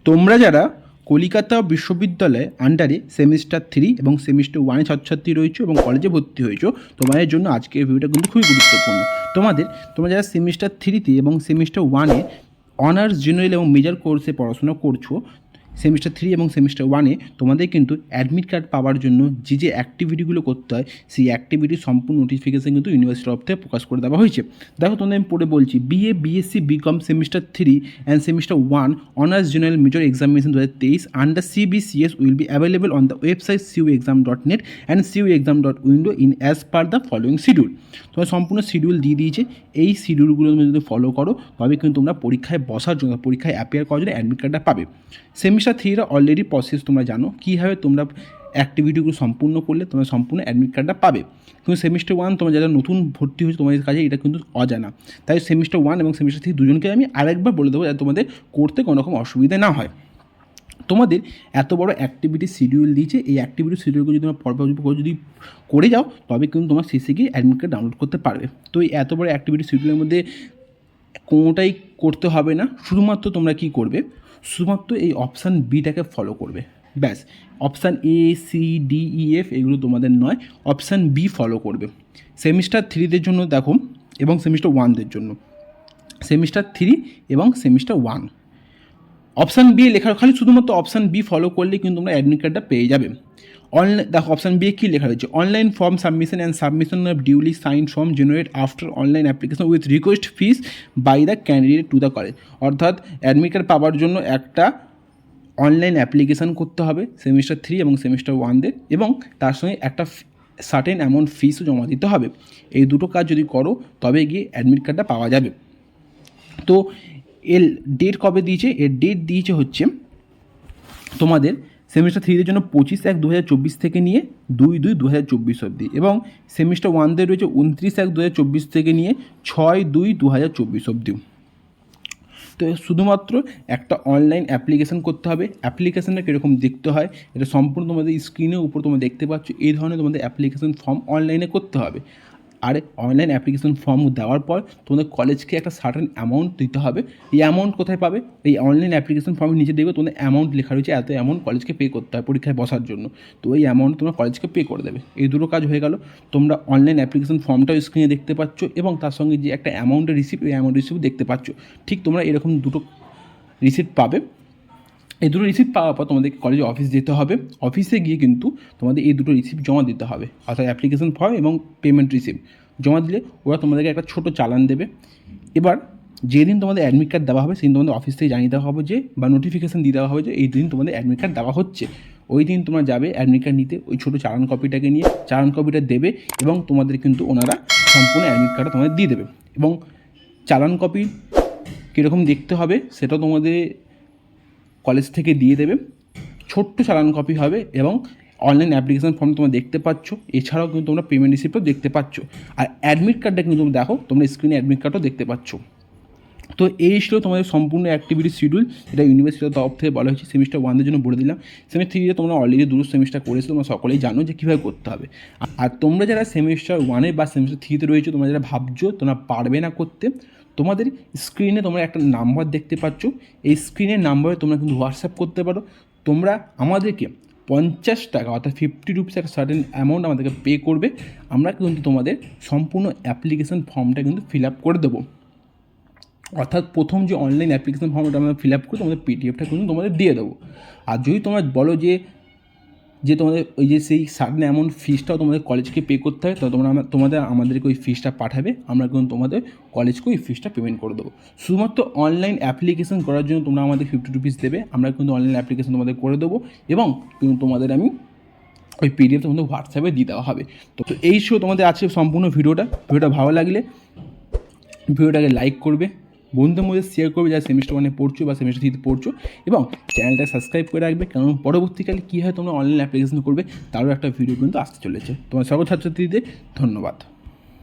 তোমরা যারা কলিকাতা বিশ্ববিদ্যালয়ে আন্ডারে সেমিস্টার 3 এবং সেমিস্টার 1-এ ছাত্রছাত্রী রয়েছো এবং কলেজে ভর্তি হয়েছো, তোমাদের জন্য আজকের ভিডিওটা কিন্তু খুবই গুরুত্বপূর্ণ। তোমরা যারা সেমিস্টার 3-তে এবং সেমিস্টার 1-এ অনার্স জেনারেল এবং মেজর কোর্সে পড়াশোনা করছো, সেমিস্টার 3 এবং সেমিস্টার 1-এ তোমাদের কিন্তু অ্যাডমিট কার্ড পাওয়ার জন্য যে অ্যাক্টিভিটিগুলো করতে হয়, সেই অ্যাক্টিভিটির সম্পূর্ণ নোটিফিকেশান কিন্তু ইউনিভার্সিটি তরফ থেকে প্রকাশ করে দেওয়া হয়েছে। দেখো, তোমাদের আমি পড়ে বলছি। BA, BSc, BCom semester 3 and semester 1 honours general major examination 2023 under CBCS will be available on the website cuexam.net and cuexam.window in as per the following schedule। তোমার সম্পূর্ণ শিডিউল দিয়ে দিয়েছে। এই শিডিউলগুলো তুমি যদি ফলো করো তবে কিন্তু তোমরা পরীক্ষায় বসার জন্য, পরীক্ষায় অ্যাপিয়ার করার জন্য অ্যাডমিট কার্ডটা পাবে। সেমিস্টার 3-র অলরেডি প্রসেস তোমরা জানো, কীভাবে তোমরা অ্যাক্টিভিটিগুলো সম্পূর্ণ করলে তোমরা সম্পূর্ণ অ্যাডমিট কার্ডটা পাবে। কিন্তু সেমিস্টার 1 তোমরা যারা নতুন ভর্তি হয়েছে তোমাদের কাছে এটা কিন্তু অজানা। তাই সেমিস্টার 1 এবং সেমিস্টার 3 দুজনকে আমি আরেকবার বলে দেবো যাতে তোমাদের করতে কোনো রকম অসুবিধা না হয়। তোমাদের এত বড় অ্যাক্টিভিটি শিডিউল দিয়েছে, এই অ্যাক্টিভিটি শিডিউলকে যদি তোমরা পরপর যদি করে যাও তবে কিন্তু তোমার শেষে গিয়ে অ্যাডমিট কার্ড ডাউনলোড করতে পারবে। তো এই এত বড় অ্যাক্টিভিটি শিডিউলের মধ্যে কোনোটাই করতে হবে না, শুধুমাত্র তোমরা কী করবে, শুধুমাত্র এই অপশান বিটাকে ফলো করবে, ব্যাস। Option A, C, D, E, F এগুলো তোমাদের নয়, অপশান বি ফলো করবে। সেমিস্টার 3দের জন্য দেখো এবং সেমিস্টার 1দের জন্য, সেমিস্টার 3 এবং সেমিস্টার 1 অপশান বি লেখা, খালি শুধুমাত্র অপশান বি ফলো করলে কিন্তু তোমরা অ্যাডমিট কার্ডটা পেয়ে যাবে। অনলাইন দেখো, অপশান বি কী লেখা রয়েছে, online form submission and submission of duly sign form generate after online application with request fees by the candidate to the college. অর্থাৎ অ্যাডমিট কার্ড পাওয়ার জন্য একটা অনলাইন অ্যাপ্লিকেশান করতে হবে সেমিস্টার 3 এবং সেমিস্টার 1-দের, এবং তার সঙ্গে একটা সার্টেন অ্যামাউন্ট ফিসও জমা দিতে হবে। এই দুটো কাজ যদি করো তবে গিয়ে অ্যাডমিট কার্ডটা পাওয়া যাবে। তো এর ডেট কবে দিয়েছে, এর ডেট দিয়েছে হচ্ছে তোমাদের সেমিস্টার 3-দের জন্য 25/1/2024 থেকে নিয়ে 2/2/2024 অবধি, এবং সেমিস্টার 1-দের রয়েছে 29/1/2024 থেকে নিয়ে 6/2/2024 অবধি। তো শুধুমাত্র একটা অনলাইন অ্যাপ্লিকেশান করতে হবে। অ্যাপ্লিকেশানটা কীরকম দেখতে হয় এটা সম্পূর্ণ তোমাদের স্ক্রিনের উপর তোমরা দেখতে পাচ্ছ। এই ধরনের তোমাদের অ্যাপ্লিকেশান ফর্ম অনলাইনে করতে হবে। আর অনলাইন অ্যাপ্লিকেশান ফর্ম দেওয়ার পর তোমাদের কলেজকে একটা সার্টেন অ্যামাউন্ট দিতে হবে। এই অ্যামাউন্ট কোথায় পাবে, এই অনলাইন অ্যাপ্লিকেশান ফর্মের নিচে দেখবে তোমাদের অ্যামাউন্ট লেখা রয়েছে, এত অ্যামাউন্ট কলেজকে পে করতে হয় পরীক্ষায় বসার জন্য। তো এই অ্যামাউন্ট তোমরা কলেজকে পে করে দেবে। এই দুটো কাজ হয়ে গেল। তোমরা অনলাইন অ্যাপ্লিকেশান ফর্মটাও স্ক্রিনে দেখতে পাচ্ছ এবং তার সঙ্গে যে একটা অ্যামাউন্টের রিসিপ্ট, এই অ্যামাউন্ট রিসিপ্ট দেখতে পাচ্ছ। ঠিক তোমরা এরকম দুটো রিসিপ্ট পাবে। এই দুটো রিসিপ্ট পাওয়ার পর তোমাদেরকে কলেজে অফিস যেতে হবে। অফিসে গিয়ে কিন্তু তোমাদের এই দুটো রিসিপ্ট জমা দিতে হবে, অর্থাৎ অ্যাপ্লিকেশান ফর্ম এবং পেমেন্ট রিসিপ্ট জমা দিলে ওরা তোমাদেরকে একটা ছোটো চালান দেবে। এবার যেদিন তোমাদের অ্যাডমিট কার্ড দেওয়া হবে সেদিন তোমাদের অফিস থেকে জানিয়ে দেওয়া হবে যে, বা নোটিফিকেশান দিয়ে দেওয়া হবে যে এই দিন তোমাদের অ্যাডমিট কার্ড দেওয়া হচ্ছে। ওই দিন তোমরা যাবে অ্যাডমিট কার্ড নিতে, ওই ছোটো চালান কপিটাকে নিয়ে চালান কপিটা দেবে এবং তোমাদের কিন্তু ওনারা সম্পূর্ণ অ্যাডমিট কার্ডটা তোমাদের দিয়ে দেবে। এবং চালান কপি কীরকম দেখতে হবে সেটাও তোমাদের কলেজ থেকে দিয়ে দেবে। ছোট্ট চালান কপি হবে এবং অনলাইন অ্যাপ্লিকেশান ফর্ম তোমরা দেখতে পাচ্ছ। এছাড়াও কিন্তু তোমরা পেমেন্ট রিসিপ্টও দেখতে পাচ্ছ। আর অ্যাডমিট কার্ডটা কিন্তু তোমরা দেখো, তোমরা স্ক্রিনে অ্যাডমিট কার্ডও দেখতে পাচ্ছ। তো এই ছিল তোমাদের সম্পূর্ণ অ্যাক্টিভিটি শিডিউল, এটা ইউনিভার্সিটির তরফ থেকে বলা হয়েছে। সেমিস্টার 1-দের জন্য বলে দিলাম। সেমিস্টার 3-তে তোমরা অলরেডি দুটো সেমিস্টার করেছো, তোমরা সকলেই জানো যে কীভাবে করতে হবে। আর তোমরা যারা সেমিস্টার 1-এ বা সেমিস্টার 3-তে রয়েছো, তোমরা যারা ভাবছো তোমরা পারবে না করতে, তোমাদের স্ক্রিনে তোমরা একটা নাম্বার দেখতে পাচ্ছ। এই স্ক্রিনের নাম্বারে তোমরা কিন্তু হোয়াটসঅ্যাপ করতে পারো। তোমরা আমাদেরকে 50 টাকা অর্থাৎ 50 রুপিস একটা সার্টেন অ্যামাউন্ট আমাদেরকে পে করবে। আমরা কিন্তু তোমাদের সম্পূর্ণ অ্যাপ্লিকেশান ফর্মটা কিন্তু ফিল আপ করে দেবো। অর্থাৎ প্রথম যে অনলাইন অ্যাপ্লিকেশান ফর্মটা আমরা ফিল আপ করে তোমাদের পিডিএফটা কিন্তু তোমাদের দিয়ে দেবো। আর যদি তোমরা বলো যে তোমাদের ওই যে সেই সার্টেন অ্যামাউন্ট ফিসটাও তোমাদের কলেজকে পে করতে হয়, তো তোমরা আমাদেরকে ওই ফিসটা পাঠাবে, আমরা কিন্তু তোমাদের কলেজকে ওই ফিসটা পেমেন্ট করে দেবো। শুধুমাত্র অনলাইন অ্যাপ্লিকেশান করার জন্য তোমরা আমাদের 50 রুপিস দেবে, আমরা কিন্তু অনলাইন অ্যাপ্লিকেশান তোমাদের করে দেবো এবং কিন্তু তোমাদের আমি ওই পিডিএফ তোমাদের হোয়াটসঅ্যাপে দিয়ে দেওয়া হবে। তো এই ছিল তোমাদের আজকে সম্পূর্ণ ভিডিওটা ভালো লাগলে ভিডিওটাকে লাইক করবে, বন্ধুদের মধ্যে শেয়ার করবে যারা সেমিস্টার 1-এ পড়ছো বা সেমিস্টার 3-তে পড়ছো, এবং চ্যানেলটা সাবস্ক্রাইব করে রাখবে, কারণ পরবর্তীকালে কী হয় তোমরা অনলাইন অ্যাপ্লিকেশন করবে তারও একটা ভিডিও কিন্তু আসতে চলেছে। তোমার সকল ছাত্রছাত্রীদের ধন্যবাদ।